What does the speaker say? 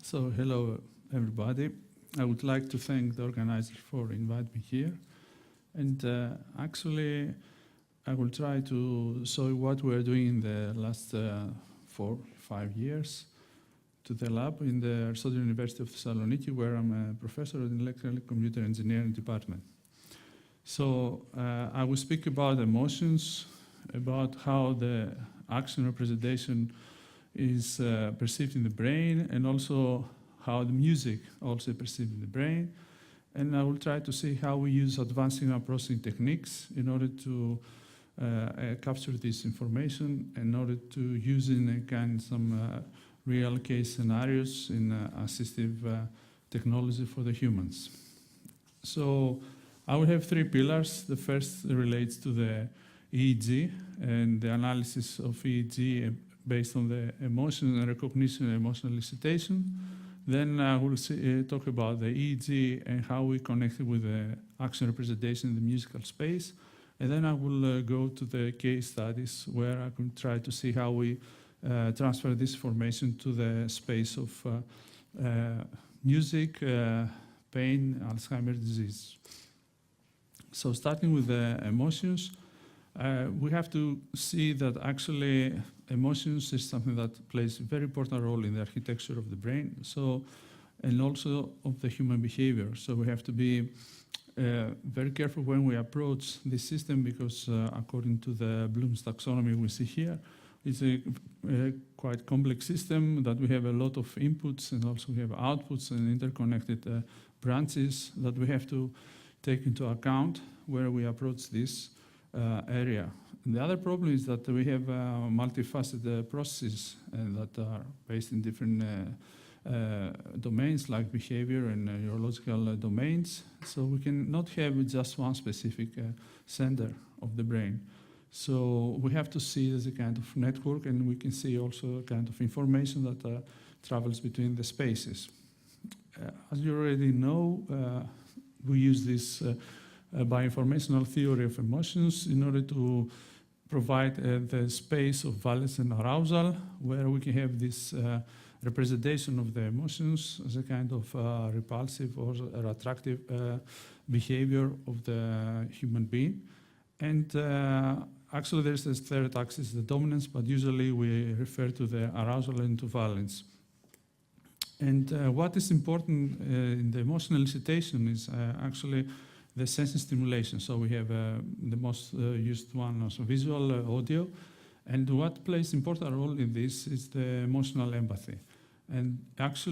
So hello everybody. I would like to thank the organizer for inviting me here. And actually, I will try to show what we are doing in the last 4-5 years to the lab in the Aristotle University of Thessaloniki, where I'm a professor in electrical computer engineering department. So I will speak about emotions, about how the action representation is perceived in the brain, and also how the music also perceived in the brain. And I will try to see how we use advanced signal processing techniques in order to capture this information, in order to use in some real case scenarios in assistive technology for the humans. So I will have 3 pillars. The first relates to the EEG and the analysis of EEG based on the emotion and recognition and emotional elicitation. Then I will talk about the EEG and how we connect it with the action representation in the musical space. And then I will go to the case studies where I can try to see how we transfer this information to the space of music, pain, Alzheimer's disease. So starting with the emotions, we have to see that actually emotions is something that plays a very important role in the architecture of the brain, and also of the human behavior. So we have to be very careful when we approach this system, because according to the Bloom's taxonomy we see here, it's a quite complex system that we have a lot of inputs, and also we have outputs and interconnected branches that we have to take into account where we approach this area. And the other problem is that we have multifaceted processes that are based in different domains like behavior and neurological domains. So we cannot have just one specific center of the brain. So we have to see it as a kind of network, and we can see also a kind of information that travels between the spaces. As you already know, we use this bioinformational theory of emotions in order to provide the space of valence and arousal, where we can have this representation of the emotions as a kind of repulsive or attractive behavior of the human being. And actually there's this third axis, the dominance, but usually we refer to the arousal and to valence. And what is important in the emotional elicitation is actually the sense stimulation. So we have the most used one, also visual, audio. And what plays an important role in this is the emotional empathy. And actually